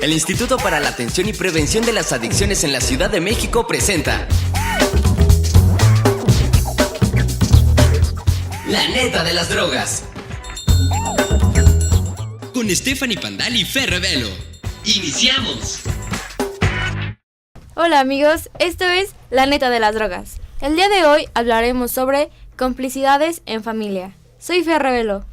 El Instituto para la Atención y Prevención de las Adicciones en la Ciudad de México presenta La Neta de las Drogas, con Stephanie Pandal y Fer Revelo. ¡Iniciamos! Hola amigos, esto es La Neta de las Drogas. El día de hoy hablaremos sobre complicidades en familia. Soy Fer Revelo.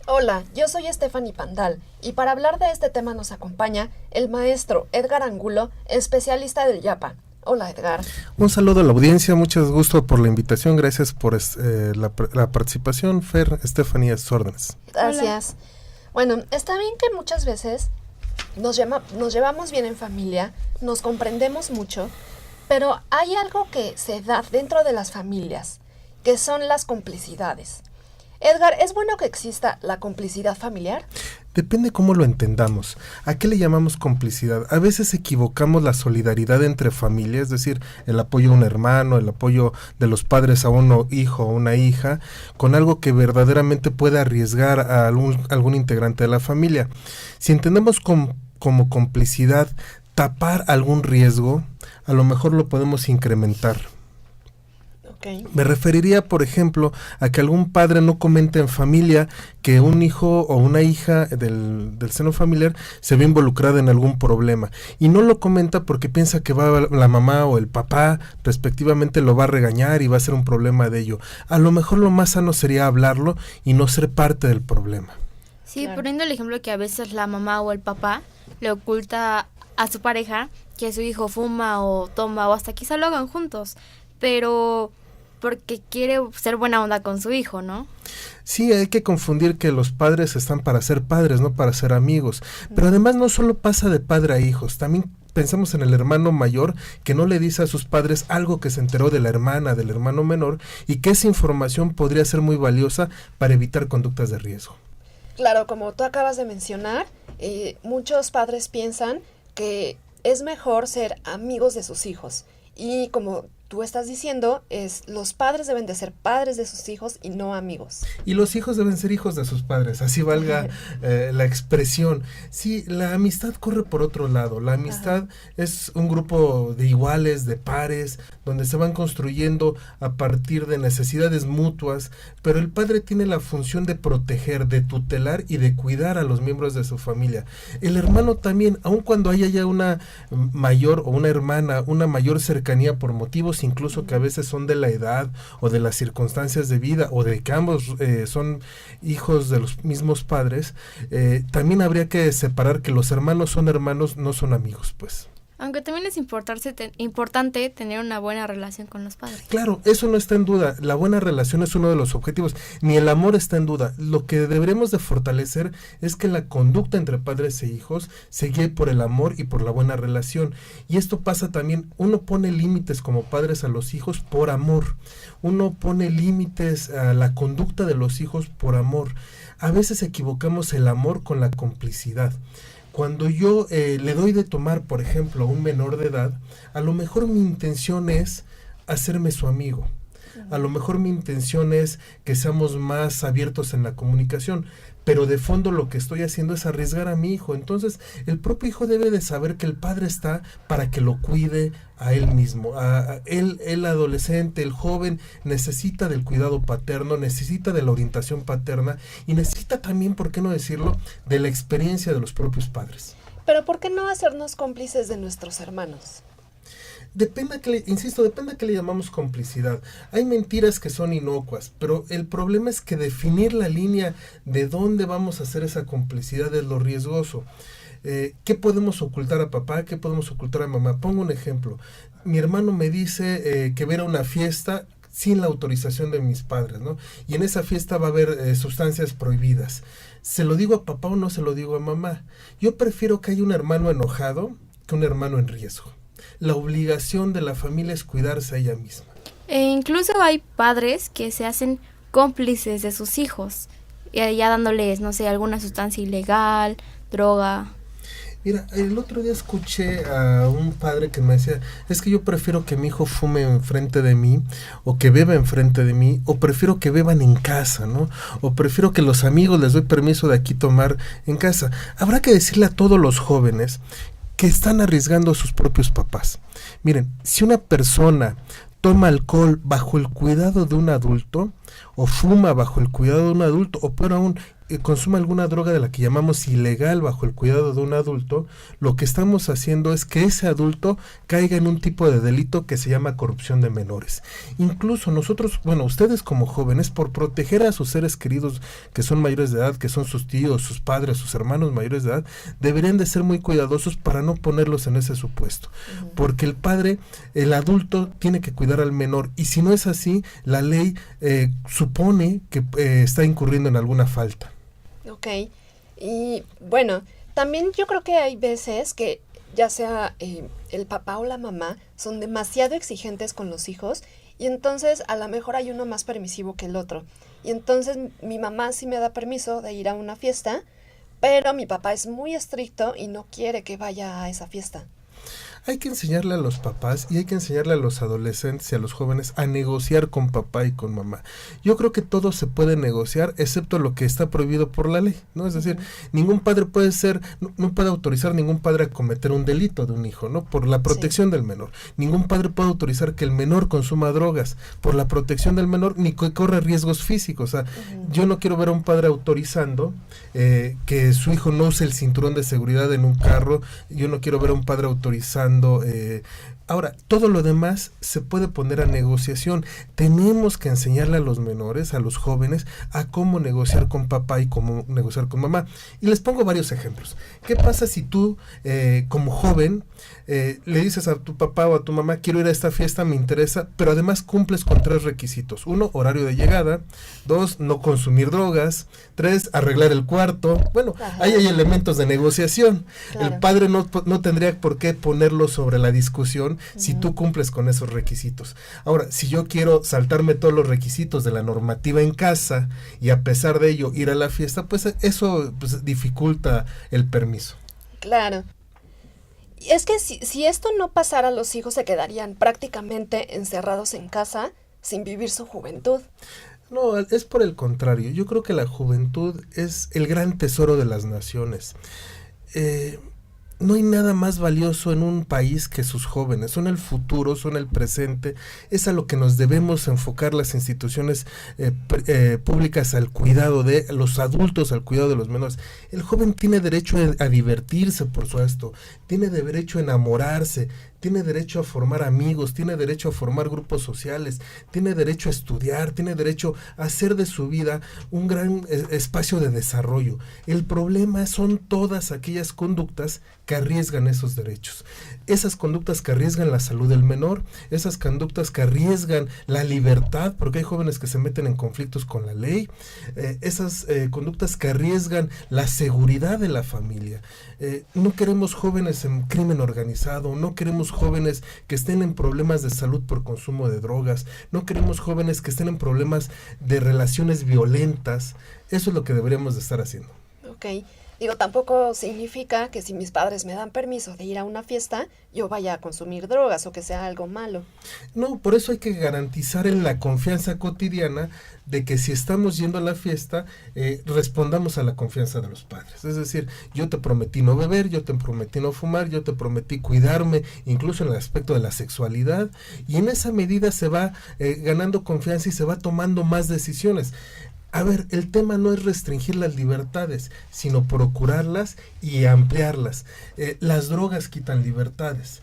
Hola, yo soy Stephanie Pandal y para hablar de este tema nos acompaña el maestro Edgar Angulo, especialista del IAPA. Hola Edgar. Un saludo a la audiencia, mucho gusto por la invitación, gracias por la participación, Fer, Stephanie, a sus órdenes. Gracias. Hola. Bueno, está bien que muchas veces nos llevamos bien en familia, nos comprendemos mucho, pero hay algo que se da dentro de las familias, que son las complicidades. Edgar, ¿es bueno que exista la complicidad familiar? Depende cómo lo entendamos. ¿A qué le llamamos complicidad? A veces equivocamos la solidaridad entre familias, es decir, el apoyo a un hermano, el apoyo de los padres a un hijo o una hija, con algo que verdaderamente puede arriesgar a algún integrante de la familia. Si entendemos como complicidad tapar algún riesgo, a lo mejor lo podemos incrementar. Okay. Me referiría, por ejemplo, a que algún padre no comente en familia que un hijo o una hija del seno familiar se ve involucrada en algún problema y no lo comenta porque piensa que la mamá o el papá respectivamente lo va a regañar y va a ser un problema de ello. A lo mejor lo más sano sería hablarlo y no ser parte del problema. Sí, claro. Poniendo el ejemplo que a veces la mamá o el papá le oculta a su pareja que su hijo fuma o toma o hasta quizá lo hagan juntos, pero porque quiere ser buena onda con su hijo, ¿no? Sí, hay que confundir que los padres están para ser padres, no para ser amigos. Pero además no solo pasa de padre a hijos, también pensamos en el hermano mayor que no le dice a sus padres algo que se enteró de la hermana, del hermano menor, y que esa información podría ser muy valiosa para evitar conductas de riesgo. Claro, como tú acabas de mencionar, muchos padres piensan que es mejor ser amigos de sus hijos. Y como tú estás diciendo, los padres deben de ser padres de sus hijos y no amigos. Y los hijos deben ser hijos de sus padres, así valga la expresión. Sí, la amistad corre por otro lado. La amistad es un grupo de iguales, de pares, donde se van construyendo a partir de necesidades mutuas, pero el padre tiene la función de proteger, de tutelar y de cuidar a los miembros de su familia. El hermano también, aun cuando haya ya una mayor o una hermana, una mayor cercanía por motivos incluso que a veces son de la edad o de las circunstancias de vida o de que ambos son hijos de los mismos padres, también habría que separar que los hermanos son hermanos, no son amigos, pues. Aunque también es importante tener una buena relación con los padres. Claro, eso no está en duda. La buena relación es uno de los objetivos. Ni el amor está en duda. Lo que deberemos de fortalecer es que la conducta entre padres e hijos se guíe por el amor y por la buena relación. Y esto pasa también, uno pone límites como padres a los hijos por amor. Uno pone límites a la conducta de los hijos por amor. A veces equivocamos el amor con la complicidad. Cuando yo le doy de tomar, por ejemplo, a un menor de edad, a lo mejor mi intención es hacerme su amigo. A lo mejor mi intención es que seamos más abiertos en la comunicación, pero de fondo lo que estoy haciendo es arriesgar a mi hijo. Entonces, el propio hijo debe de saber que el padre está para que lo cuide a él mismo. El adolescente, el joven, necesita del cuidado paterno, necesita de la orientación paterna y necesita también, ¿por qué no decirlo?, de la experiencia de los propios padres. Pero ¿por qué no hacernos cómplices de nuestros hermanos? Depende a qué le llamamos complicidad. Hay mentiras que son inocuas, pero el problema es que definir la línea de dónde vamos a hacer esa complicidad es lo riesgoso. ¿Qué podemos ocultar a papá? ¿Qué podemos ocultar a mamá? Pongo un ejemplo. Mi hermano me dice que va a ir a una fiesta sin la autorización de mis padres, ¿no? Y en esa fiesta va a haber sustancias prohibidas. ¿Se lo digo a papá o no se lo digo a mamá? Yo prefiero que haya un hermano enojado que un hermano en riesgo. La obligación de la familia es cuidarse a ella misma. Incluso hay padres que se hacen cómplices de sus hijos, ya dándoles, no sé, alguna sustancia ilegal, droga. Mira, el otro día escuché a un padre que me decía, es que yo prefiero que mi hijo fume enfrente de mí, o que beba enfrente de mí, o prefiero que beban en casa, ¿no? O prefiero que los amigos les doy permiso de aquí tomar en casa. Habrá que decirle a todos los jóvenes que están arriesgando a sus propios papás. Miren, si una persona toma alcohol bajo el cuidado de un adulto, o fuma bajo el cuidado de un adulto, o peor aún, consuma alguna droga de la que llamamos ilegal bajo el cuidado de un adulto, lo que estamos haciendo es que ese adulto caiga en un tipo de delito que se llama corrupción de menores. Incluso nosotros, bueno, ustedes como jóvenes, por proteger a sus seres queridos que son mayores de edad, que son sus tíos, sus padres, sus hermanos mayores de edad, deberían de ser muy cuidadosos para no ponerlos en ese supuesto. Porque el padre, el adulto, tiene que cuidar al menor, y si no es así, la ley supone que está incurriendo en alguna falta. Ok, y bueno, también yo creo que hay veces que ya sea el papá o la mamá son demasiado exigentes con los hijos, y entonces a lo mejor hay uno más permisivo que el otro. Y entonces mi mamá sí me da permiso de ir a una fiesta, pero mi papá es muy estricto y no quiere que vaya a esa fiesta. Hay que enseñarle a los papás y hay que enseñarle a los adolescentes y a los jóvenes a negociar con papá y con mamá. Yo creo que todo se puede negociar, excepto lo que está prohibido por la ley, ¿no? Es decir, ningún padre puede ser, no puede autorizar ningún padre a cometer un delito de un hijo, ¿no? Por la protección del menor. Ningún padre puede autorizar que el menor consuma drogas por la protección del menor, ni que corra riesgos físicos. O sea, yo no quiero ver a un padre autorizando que su hijo no use el cinturón de seguridad en un carro. Yo no quiero ver a un padre autorizando. Ahora, todo lo demás se puede poner a negociación. Tenemos que enseñarle a los menores, a los jóvenes, a cómo negociar con papá y cómo negociar con mamá. Y les pongo varios ejemplos. ¿Qué pasa si tú, como joven, le dices a tu papá o a tu mamá, quiero ir a esta fiesta, me interesa, pero además cumples con 3 requisitos? 1, horario de llegada. 2, no consumir drogas. 3, arreglar el cuarto. Bueno, ahí hay elementos de negociación. Claro. El padre no tendría por qué ponerlo sobre la discusión si tú cumples con esos requisitos. Ahora, si yo quiero saltarme todos los requisitos de la normativa en casa y a pesar de ello ir a la fiesta, pues eso dificulta el permiso. Claro. Es que si esto no pasara, los hijos se quedarían prácticamente encerrados en casa sin vivir su juventud. No, es por el contrario. Yo creo que la juventud es el gran tesoro de las naciones. No hay nada más valioso en un país que sus jóvenes. Son el futuro, son el presente. Es a lo que nos debemos enfocar las instituciones públicas, al cuidado de los adultos, al cuidado de los menores. El joven tiene derecho a divertirse, por supuesto. Tiene derecho a enamorarse. Tiene derecho a formar amigos, tiene derecho a formar grupos sociales, tiene derecho a estudiar, tiene derecho a hacer de su vida un gran espacio de desarrollo. El problema son todas aquellas conductas que arriesgan esos derechos. Esas conductas que arriesgan la salud del menor, esas conductas que arriesgan la libertad, porque hay jóvenes que se meten en conflictos con la ley, esas conductas que arriesgan la seguridad de la familia. No queremos jóvenes en crimen organizado, no queremos jóvenes que estén en problemas de salud por consumo de drogas, no queremos jóvenes que estén en problemas de relaciones violentas. Eso es lo que deberíamos de estar haciendo. Ok. Digo, tampoco significa que si mis padres me dan permiso de ir a una fiesta, yo vaya a consumir drogas o que sea algo malo. No, por eso hay que garantizar en la confianza cotidiana de que si estamos yendo a la fiesta, respondamos a la confianza de los padres. Es decir, yo te prometí no beber, yo te prometí no fumar, yo te prometí cuidarme, incluso en el aspecto de la sexualidad, y en esa medida se va ganando confianza y se va tomando más decisiones. A ver, el tema no es restringir las libertades, sino procurarlas y ampliarlas. Las drogas quitan libertades,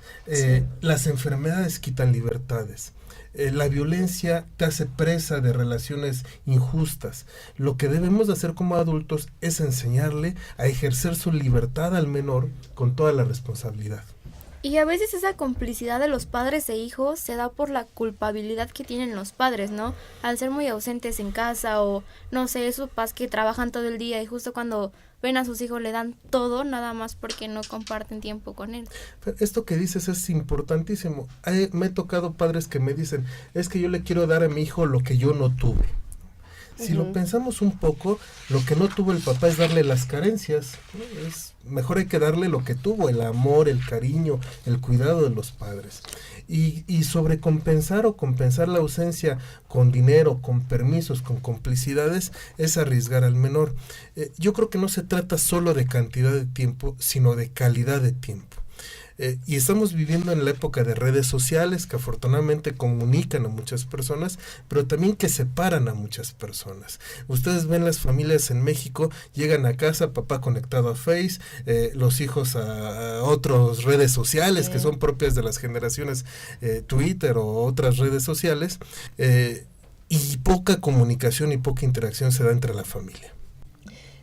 las enfermedades quitan libertades. La violencia te hace presa de relaciones injustas. Lo que debemos de hacer como adultos es enseñarle a ejercer su libertad al menor con toda la responsabilidad. Y a veces esa complicidad de los padres e hijos se da por la culpabilidad que tienen los padres, ¿no? Al ser muy ausentes en casa o, no sé, esos papás que trabajan todo el día y justo cuando ven a sus hijos le dan todo, nada más porque no comparten tiempo con él. Pero esto que dices es importantísimo. Me he tocado padres que me dicen, es que yo le quiero dar a mi hijo lo que yo no tuve. Si lo pensamos un poco, lo que no tuvo el papá es darle las carencias, ¿no? Mejor hay que darle lo que tuvo, el amor, el cariño, el cuidado de los padres. Y sobrecompensar o compensar la ausencia con dinero, con permisos, con complicidades, es arriesgar al menor. Yo creo que no se trata solo de cantidad de tiempo, sino de calidad de tiempo. Y estamos viviendo en la época de redes sociales que afortunadamente comunican a muchas personas, pero también que separan a muchas personas. Ustedes ven las familias en México, llegan a casa, papá conectado a Face, los hijos a otras redes sociales que son propias de las generaciones Twitter o otras redes sociales, y poca comunicación y poca interacción se da entre la familia.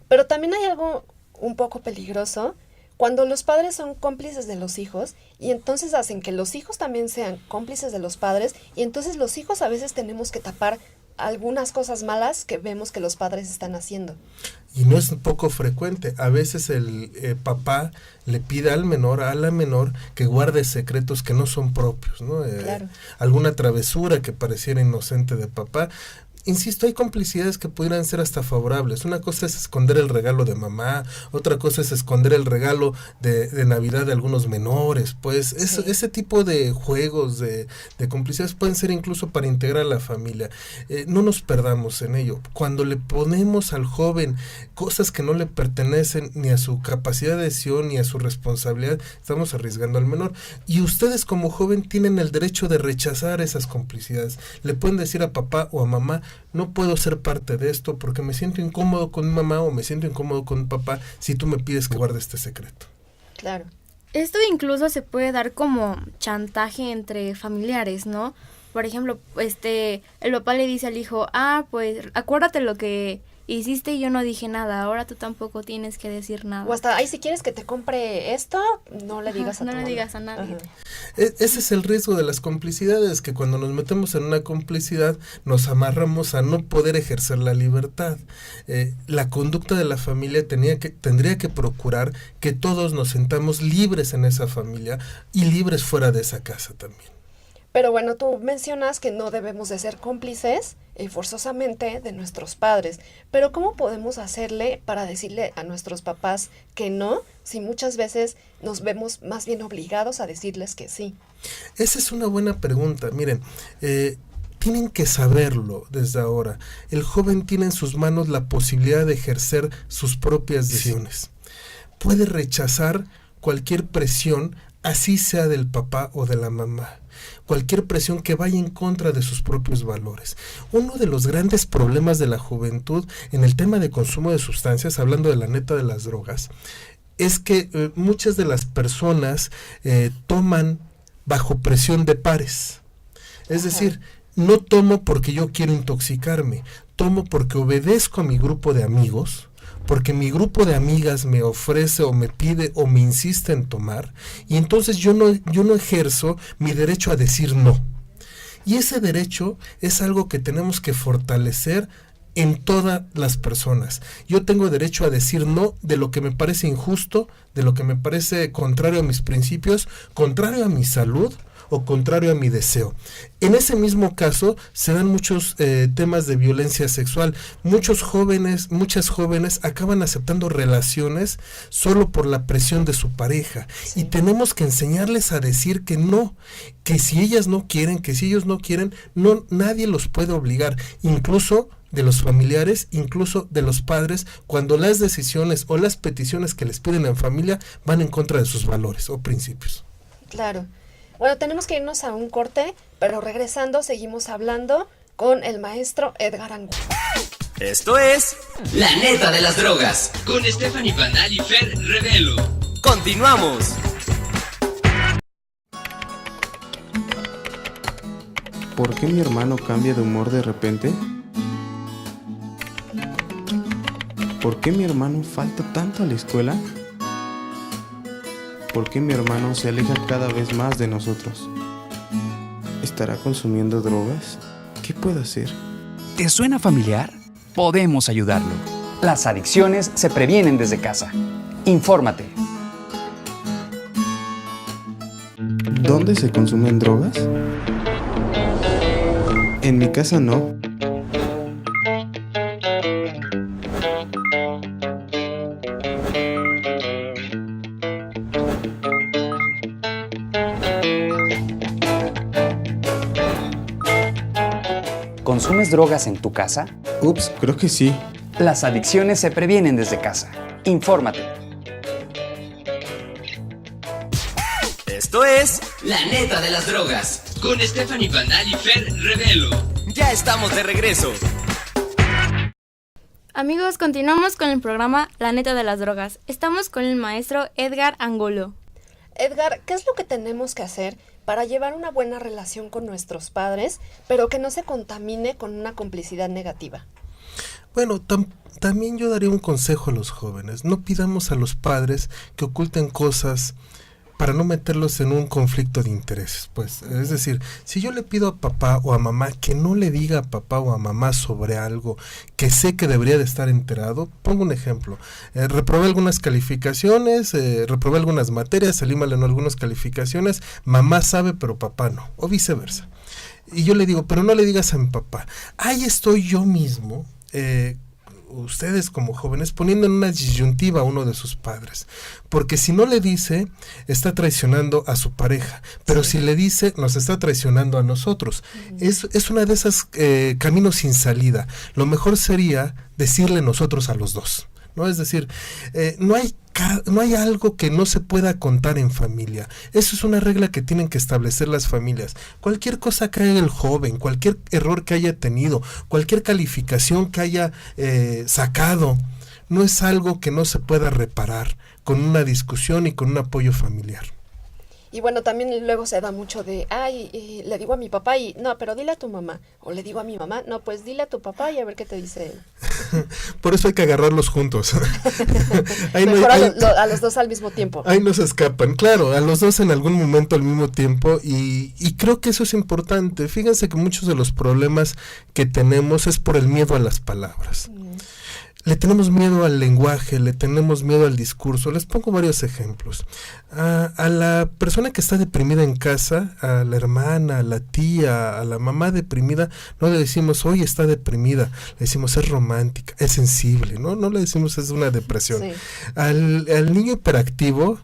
Pero también hay algo un poco peligroso cuando los padres son cómplices de los hijos y entonces hacen que los hijos también sean cómplices de los padres y entonces los hijos a veces tenemos que tapar algunas cosas malas que vemos que los padres están haciendo. Y no es poco frecuente. A veces el papá le pide al menor, a la menor, que guarde secretos que no son propios, ¿no? Claro. Alguna travesura que pareciera inocente de papá. Insisto, hay complicidades que pudieran ser hasta favorables. Una cosa es esconder el regalo de mamá, otra cosa es esconder el regalo de Navidad de algunos menores. Pues sí. Ese tipo de juegos, de complicidades pueden ser incluso para integrar a la familia. No nos perdamos en ello. Cuando le ponemos al joven cosas que no le pertenecen ni a su capacidad de decisión ni a su responsabilidad, estamos arriesgando al menor. Y ustedes como joven tienen el derecho de rechazar esas complicidades. Le pueden decir a papá o a mamá: no puedo ser parte de esto porque me siento incómodo con mi mamá o me siento incómodo con mi papá si tú me pides que guarde este secreto. Claro. Esto incluso se puede dar como chantaje entre familiares, ¿no? Por ejemplo, el papá le dice al hijo: pues acuérdate lo que hiciste y yo no dije nada, ahora tú tampoco tienes que decir nada. O hasta, si quieres que te compre esto, no le digas a tu mamá. No le digas a nadie. Ajá. Ese es el riesgo de las complicidades, que cuando nos metemos en una complicidad nos amarramos a no poder ejercer la libertad. La conducta de la familia tendría que procurar que todos nos sentamos libres en esa familia y libres fuera de esa casa también. Pero bueno, tú mencionas que no debemos de ser cómplices forzosamente de nuestros padres. Pero ¿cómo podemos hacerle para decirle a nuestros papás que no, si muchas veces nos vemos más bien obligados a decirles que sí? Esa es una buena pregunta. Miren, tienen que saberlo desde ahora. El joven tiene en sus manos la posibilidad de ejercer sus propias decisiones. Puede rechazar cualquier presión, así sea del papá o de la mamá. Cualquier presión que vaya en contra de sus propios valores. Uno de los grandes problemas de la juventud en el tema de consumo de sustancias, hablando de la neta de las drogas, es que muchas de las personas toman bajo presión de pares. Es decir, no tomo porque yo quiero intoxicarme, tomo porque obedezco a mi grupo de amigos, porque mi grupo de amigas me ofrece o me pide o me insiste en tomar, y entonces yo no ejerzo mi derecho a decir no. Y ese derecho es algo que tenemos que fortalecer en todas las personas. Yo tengo derecho a decir no de lo que me parece injusto, de lo que me parece contrario a mis principios, contrario a mi salud o contrario a mi deseo. En ese mismo caso se dan muchos temas de violencia sexual. Muchas jóvenes acaban aceptando relaciones solo por la presión de su pareja. Sí. Y tenemos que enseñarles a decir que no, que si ellas no quieren, que si ellos no quieren, nadie los puede obligar, incluso de los familiares, incluso de los padres, cuando las decisiones o las peticiones que les piden en familia van en contra de sus valores o principios. Claro. Bueno, tenemos que irnos a un corte, pero regresando seguimos hablando con el maestro Edgar Angulo. Esto es La Neta de las Drogas, con Stephanie Panal y Fer Revelo. ¡Continuamos! ¿Por qué mi hermano cambia de humor de repente? ¿Por qué mi hermano falta tanto a la escuela? ¿Por qué mi hermano se aleja cada vez más de nosotros? ¿Estará consumiendo drogas? ¿Qué puedo hacer? ¿Te suena familiar? Podemos ayudarlo. Las adicciones se previenen desde casa. Infórmate. ¿Dónde se consumen drogas? En mi casa no. ¿Consumes drogas en tu casa? Ups, creo que sí. Las adicciones se previenen desde casa. Infórmate. Esto es La neta de las drogas. Con Stephanie Pandal y Fer Revelo. Ya estamos de regreso. Amigos, continuamos con el programa La neta de las drogas. Estamos con el maestro Edgar Angulo. Edgar, ¿qué es lo que tenemos que hacer para llevar una buena relación con nuestros padres, pero que no se contamine con una complicidad negativa? Bueno, también yo daría un consejo a los jóvenes. No pidamos a los padres que oculten cosas para no meterlos en un conflicto de intereses. Pues, es decir, si yo le pido a papá o a mamá que no le diga a papá o a mamá sobre algo que sé que debería de estar enterado, pongo un ejemplo. Reprobé algunas calificaciones, reprobé algunas materias, salí mal en algunas calificaciones, mamá sabe pero papá no, o viceversa. Y yo le digo, pero no le digas a mi papá. Ahí estoy yo mismo, ustedes como jóvenes, poniendo en una disyuntiva a uno de sus padres, porque si no le dice, está traicionando a su pareja, pero si le dice, nos está traicionando a nosotros. Es una de esas caminos sin salida. Lo mejor sería decirle nosotros a los dos, ¿no? Es decir, no hay algo que no se pueda contar en familia. Eso es una regla que tienen que establecer las familias. Cualquier cosa que haga el joven, cualquier error que haya tenido, cualquier calificación que haya sacado, no es algo que no se pueda reparar con una discusión y con un apoyo familiar. Y bueno, también luego se da mucho de, le digo a mi papá y, no, pero dile a tu mamá. O le digo a mi mamá, no, pues dile a tu papá y a ver qué te dice él. Por eso hay que agarrarlos juntos. Mejor a los dos al mismo tiempo. Ahí no se escapan, claro, a los dos en algún momento al mismo tiempo y creo que eso es importante. Fíjense que muchos de los problemas que tenemos es por el miedo a las palabras. Le tenemos miedo al lenguaje, le tenemos miedo al discurso. Les pongo varios ejemplos. A la persona que está deprimida en casa, a la hermana, a la tía, a la mamá deprimida, no le decimos, oye, está deprimida. Le decimos, es romántica, es sensible, ¿no? No le decimos, es una depresión. Sí. Al niño hiperactivo,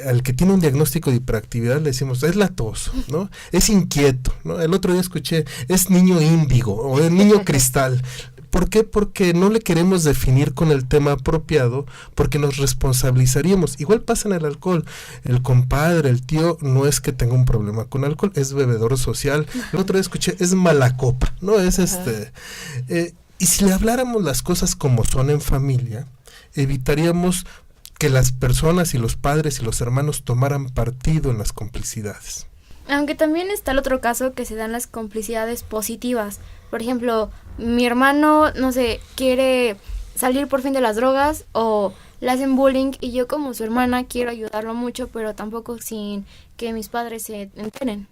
al que tiene un diagnóstico de hiperactividad, le decimos, es latoso, ¿no? Es inquieto, ¿no? El otro día escuché, es niño índigo o es niño cristal. ¿Por qué? Porque no le queremos definir con el tema apropiado, porque nos responsabilizaríamos. Igual pasa en el alcohol. El compadre, el tío, no es que tenga un problema con alcohol, es bebedor social. El otro día escuché, es mala copa, ¿no? Es y si le habláramos las cosas como son en familia, evitaríamos que las personas y los padres y los hermanos tomaran partido en las complicidades. Aunque también está el otro caso que se dan las complicidades positivas. Por ejemplo, mi hermano, no sé, quiere salir por fin de las drogas o le hacen bullying y yo como su hermana quiero ayudarlo mucho, pero tampoco sin que mis padres se enteren.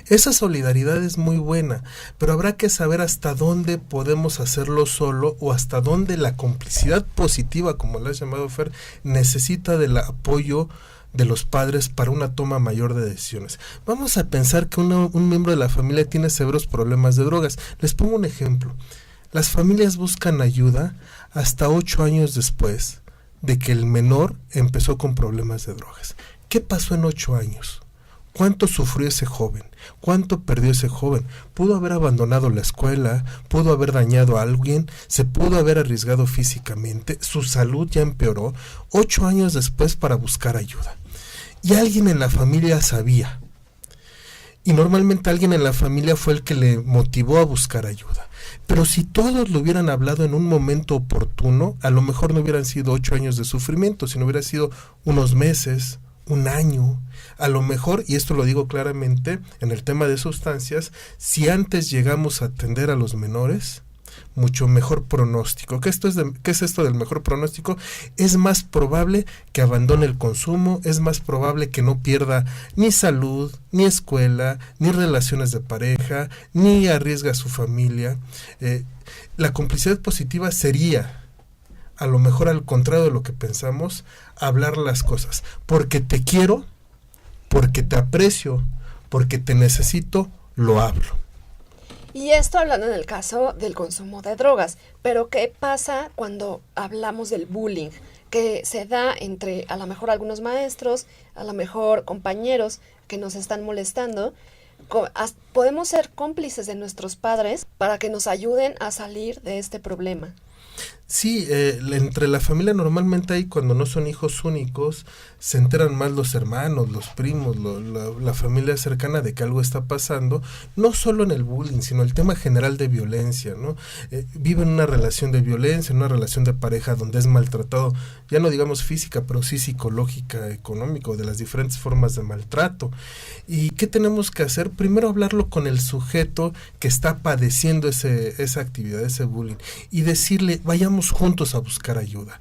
Esa solidaridad es muy buena, pero habrá que saber hasta dónde podemos hacerlo solo o hasta dónde la complicidad positiva, como la has llamado Fer, necesita del apoyo de los padres para una toma mayor de decisiones. Vamos a pensar que un miembro de la familia tiene severos problemas de drogas. Les pongo un ejemplo. Las familias buscan ayuda hasta 8 años después de que el menor empezó con problemas de drogas. ¿Qué pasó en 8 años? ¿Cuánto sufrió ese joven? ¿Cuánto perdió ese joven? ¿Pudo haber abandonado la escuela? ¿Pudo haber dañado a alguien? ¿Se pudo haber arriesgado físicamente? ¿Su salud ya empeoró? 8 años después para buscar ayuda. Y alguien en la familia sabía. Y normalmente alguien en la familia fue el que le motivó a buscar ayuda. Pero si todos lo hubieran hablado en un momento oportuno, a lo mejor no hubieran sido 8 años de sufrimiento, sino hubiera sido unos meses, un año. A lo mejor, y esto lo digo claramente, en el tema de sustancias, si antes llegamos a atender a los menores, mucho mejor pronóstico. ¿Qué es esto del mejor pronóstico? Es más probable que abandone el consumo, es más probable que no pierda ni salud, ni escuela, ni relaciones de pareja, ni arriesgue a su familia. La complicidad positiva sería, a lo mejor al contrario de lo que pensamos, hablar las cosas. Porque te quiero, porque te aprecio, porque te necesito, lo hablo. Y esto hablando en el caso del consumo de drogas, pero ¿qué pasa cuando hablamos del bullying? Que se da entre a lo mejor algunos maestros, a lo mejor compañeros que nos están molestando. podemos ser cómplices de nuestros padres para que nos ayuden a salir de este problema. Sí, entre la familia normalmente hay, cuando no son hijos únicos, se enteran más los hermanos, los primos, la familia cercana de que algo está pasando, no solo en el bullying, sino el tema general de violencia, ¿no? Viven una relación de violencia, una relación de pareja donde es maltratado, ya no digamos física, pero sí psicológica, económico, de las diferentes formas de maltrato. ¿Y qué tenemos que hacer? Primero hablarlo con el sujeto que está padeciendo esa actividad, ese bullying, y decirle, vayamos juntos a buscar ayuda.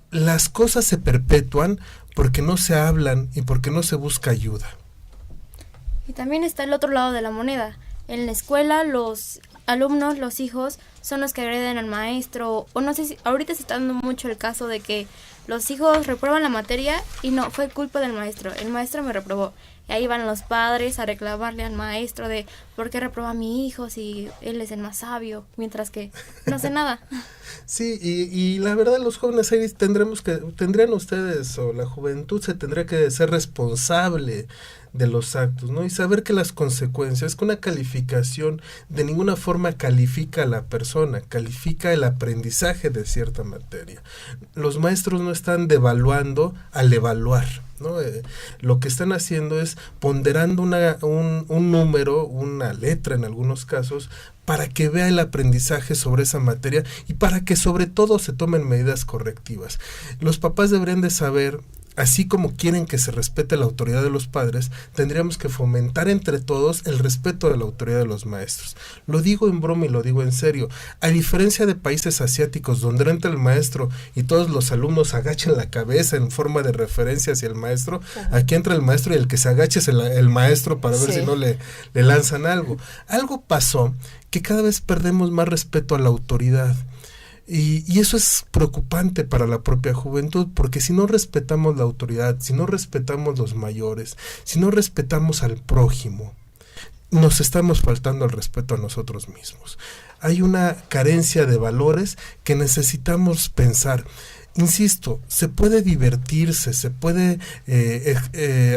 Las cosas se perpetúan porque no se hablan y porque no se busca ayuda. Y también está el otro lado de la moneda. En la escuela los alumnos, los hijos, son los que agreden al maestro, o no sé si ahorita se está dando mucho el caso de que los hijos reprueban la materia y no, fue culpa del maestro, el maestro me reprobó. Y ahí van los padres a reclamarle al maestro de ¿por qué reproba a mi hijo si él es el más sabio? Mientras que no sé nada. Sí, y la verdad los jóvenes ahí tendrían ustedes, o la juventud se tendría que ser responsable de los actos, ¿no? Y saber que las consecuencias, que una calificación de ninguna forma califica a la persona, califica el aprendizaje de cierta materia. Los maestros no están devaluando al evaluar, ¿no? Lo que están haciendo es ponderando un número, una letra en algunos casos, para que vea el aprendizaje sobre esa materia y para que sobre todo se tomen medidas correctivas. Los papás deberían de saber, así como quieren que se respete la autoridad de los padres, tendríamos que fomentar entre todos el respeto de la autoridad de los maestros. Lo digo en broma y lo digo en serio. A diferencia de países asiáticos donde entra el maestro y todos los alumnos agachan la cabeza en forma de referencia hacia el maestro, aquí entra el maestro y el que se agache es el maestro para ver si no le lanzan algo. Algo pasó que cada vez perdemos más respeto a la autoridad. Y eso es preocupante para la propia juventud, porque si no respetamos la autoridad, si no respetamos los mayores, si no respetamos al prójimo, nos estamos faltando al respeto a nosotros mismos. Hay una carencia de valores que necesitamos pensar. Insisto, se puede divertirse, se puede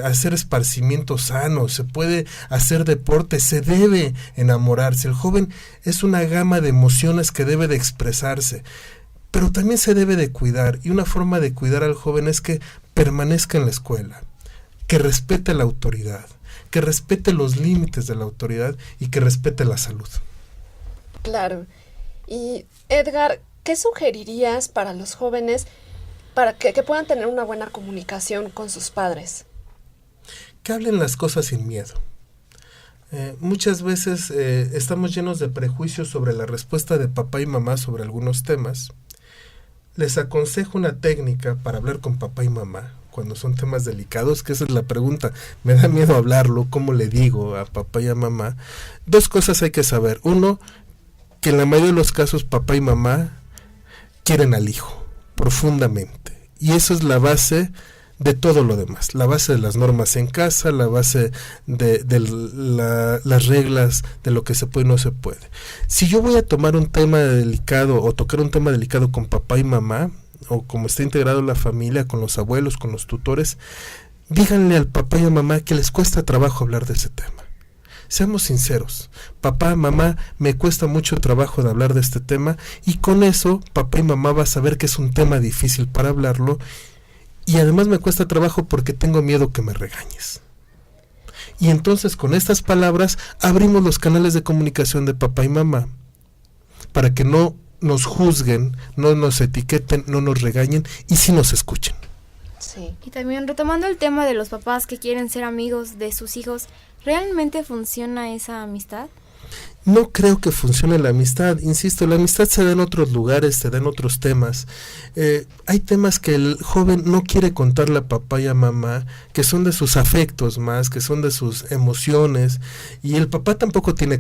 hacer esparcimiento sano, se puede hacer deporte, se debe enamorarse. El joven es una gama de emociones que debe de expresarse, pero también se debe de cuidar, y una forma de cuidar al joven es que permanezca en la escuela, que respete la autoridad, que respete los límites de la autoridad y que respete la salud. Claro. Y Edgar, ¿qué sugerirías para los jóvenes para que puedan tener una buena comunicación con sus padres? Que hablen las cosas sin miedo. Muchas veces estamos llenos de prejuicios sobre la respuesta de papá y mamá sobre algunos temas. Les aconsejo una técnica para hablar con papá y mamá cuando son temas delicados, que esa es la pregunta. Me da miedo hablarlo, ¿cómo le digo a papá y a mamá? Dos cosas hay que saber. Uno, que en la mayoría de los casos papá y mamá quieren al hijo profundamente, y eso es la base de todo lo demás, la base de las normas en casa, la base de las reglas de lo que se puede y no se puede. Si yo voy a tomar un tema delicado o tocar un tema delicado con papá y mamá, o como está integrado la familia, con los abuelos, con los tutores, díganle al papá y a la mamá que les cuesta trabajo hablar de ese tema. Seamos sinceros, papá, mamá, me cuesta mucho trabajo de hablar de este tema, y con eso papá y mamá va a saber que es un tema difícil para hablarlo, y además me cuesta trabajo porque tengo miedo que me regañes. Y entonces con estas palabras abrimos los canales de comunicación de papá y mamá para que no nos juzguen, no nos etiqueten, no nos regañen y sí nos escuchen. Sí. Y también retomando el tema de los papás que quieren ser amigos de sus hijos, ¿realmente funciona esa amistad? No creo que funcione la amistad. Insisto, la amistad se da en otros lugares, se da en otros temas. Hay temas que el joven no quiere contarle a papá y a mamá, que son de sus afectos más, que son de sus emociones, y el papá tampoco tiene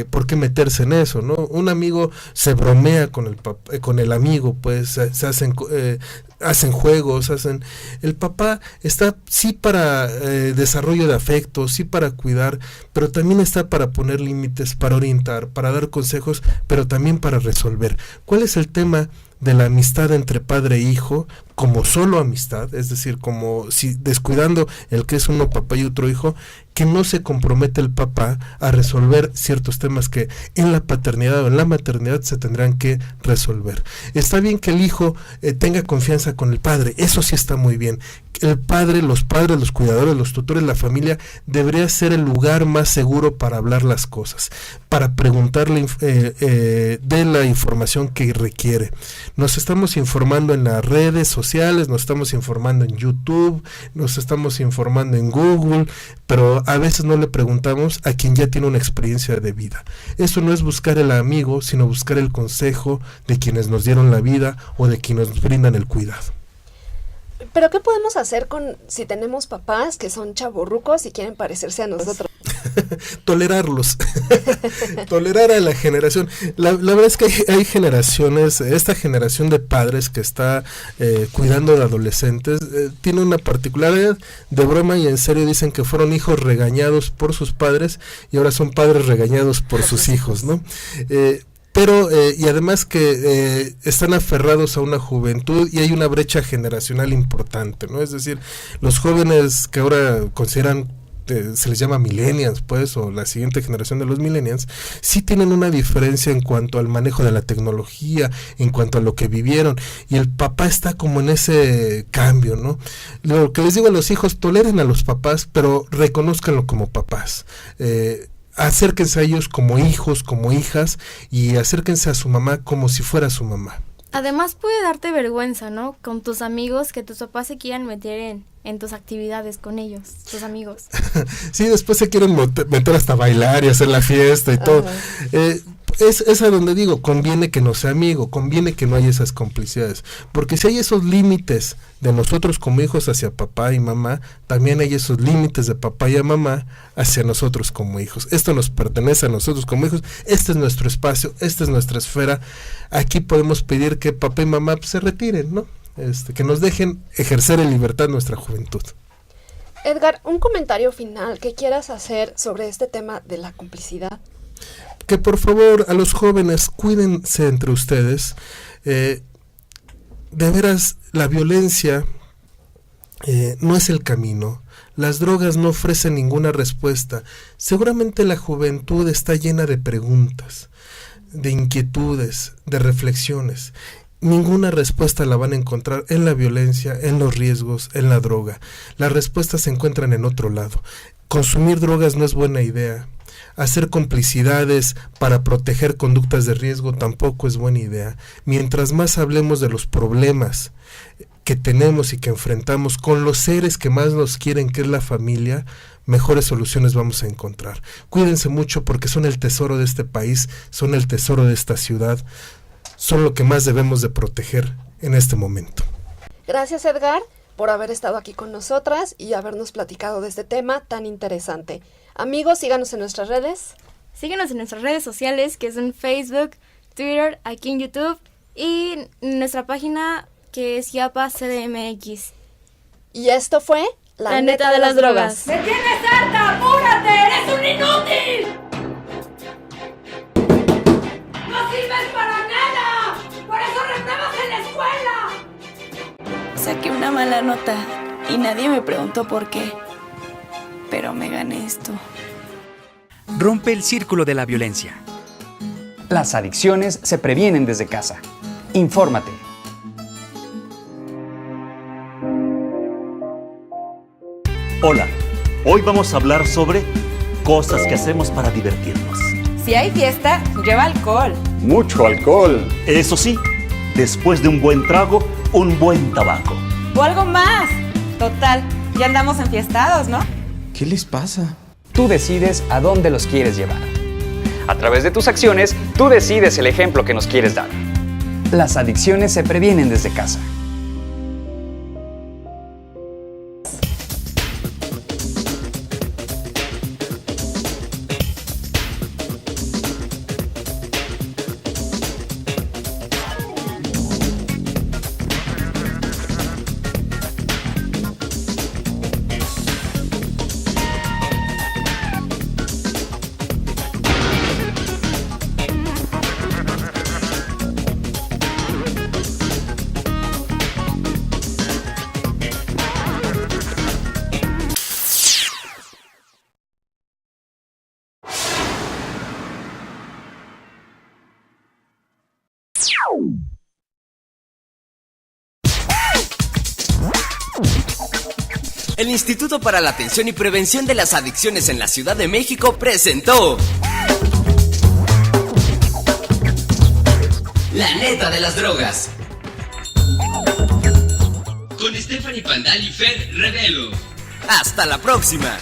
por qué meterse en eso, ¿no? Un amigo se bromea con el amigo, pues se hacen juegos, el papá está sí para desarrollo de afectos, sí para cuidar, pero también está para poner límites, para orientar, para dar consejos, pero también para resolver. ¿Cuál es el tema de la amistad entre padre e hijo como solo amistad, es decir, como si descuidando el que es uno papá y otro hijo, que no se compromete el papá a resolver ciertos temas que en la paternidad o en la maternidad se tendrán que resolver. Está bien que el hijo tenga confianza con el padre, eso sí está muy bien. El padre, los padres, los cuidadores, los tutores, la familia debería ser el lugar más seguro para hablar las cosas, para preguntarle de la información que requiere. Nos estamos informando en las redes sociales, nos estamos informando en YouTube, nos estamos informando en Google, pero a veces no le preguntamos a quien ya tiene una experiencia de vida. Eso no es buscar el amigo, sino buscar el consejo de quienes nos dieron la vida o de quienes nos brindan el cuidado. Pero ¿qué podemos hacer si tenemos papás que son chavorrucos y quieren parecerse a nosotros? Tolerarlos, tolerar a la generación. La verdad es que hay generaciones, esta generación de padres que está cuidando de adolescentes, tiene una particularidad. De broma y en serio dicen que fueron hijos regañados por sus padres y ahora son padres regañados por sus hijos, ¿no? Pero, y además que están aferrados a una juventud y hay una brecha generacional importante, ¿no? Es decir, los jóvenes que ahora consideran, se les llama millennials, pues, o la siguiente generación de los millennials, sí tienen una diferencia en cuanto al manejo de la tecnología, en cuanto a lo que vivieron, y el papá está como en ese cambio, ¿no? Lo que les digo a los hijos, toleren a los papás, pero reconózcanlo como papás. Acérquense a ellos como hijos, como hijas, y acérquense a su mamá como si fuera su mamá. Además puede darte vergüenza, ¿no? Con tus amigos, que tus papás se quieran meter en tus actividades con ellos, tus amigos. Sí, después se quieren meter hasta bailar y hacer la fiesta y todo. Es a donde digo, conviene que no sea amigo, conviene que no haya esas complicidades, porque si hay esos límites de nosotros como hijos hacia papá y mamá, también hay esos límites de papá y mamá hacia nosotros como hijos. Esto nos pertenece a nosotros como hijos, este es nuestro espacio, esta es nuestra esfera. Aquí podemos pedir que papá y mamá se retiren, ¿no? Que nos dejen ejercer en libertad nuestra juventud. Edgar, un comentario final que quieras hacer sobre este tema de la complicidad. Que por favor a los jóvenes cuídense entre ustedes. De veras, la violencia no es el camino. Las drogas no ofrecen ninguna respuesta. Seguramente la juventud está llena de preguntas, de inquietudes, de reflexiones. Ninguna respuesta la van a encontrar en la violencia, en los riesgos, en la droga. Las respuestas se encuentran en otro lado. Consumir drogas no es buena idea. Hacer complicidades para proteger conductas de riesgo tampoco es buena idea. Mientras más hablemos de los problemas que tenemos y que enfrentamos con los seres que más nos quieren, que es la familia, mejores soluciones vamos a encontrar. Cuídense mucho porque son el tesoro de este país, son el tesoro de esta ciudad, son lo que más debemos de proteger en este momento. Gracias, Edgar, por haber estado aquí con nosotras y habernos platicado de este tema tan interesante. Amigos, síganos en nuestras redes. Síguenos en nuestras redes sociales, que son Facebook, Twitter, aquí en YouTube, y nuestra página, que es Chiapas CDMX. Y esto fue La Neta de las Drogas. ¡Me tienes harta! ¡Apúrate! ¡Eres un inútil! ¡No sirves para nada! ¡Por eso repruebas en la escuela! Saqué una mala nota y nadie me preguntó por qué. Pero me gané esto. Rompe el círculo de la violencia. Las adicciones se previenen desde casa. Infórmate. Hola, hoy vamos a hablar sobre cosas que hacemos para divertirnos. Si hay fiesta, lleva alcohol. Mucho alcohol. Eso sí, después de un buen trago, un buen tabaco. O algo más. Total, ya andamos enfiestados, ¿no? ¿Qué les pasa? Tú decides a dónde los quieres llevar. A través de tus acciones, tú decides el ejemplo que nos quieres dar. Las adicciones se previenen desde casa. El Instituto para la Atención y Prevención de las Adicciones en la Ciudad de México presentó La neta de las drogas. Con Stephanie Pandal y Fer Revelo. Hasta la próxima.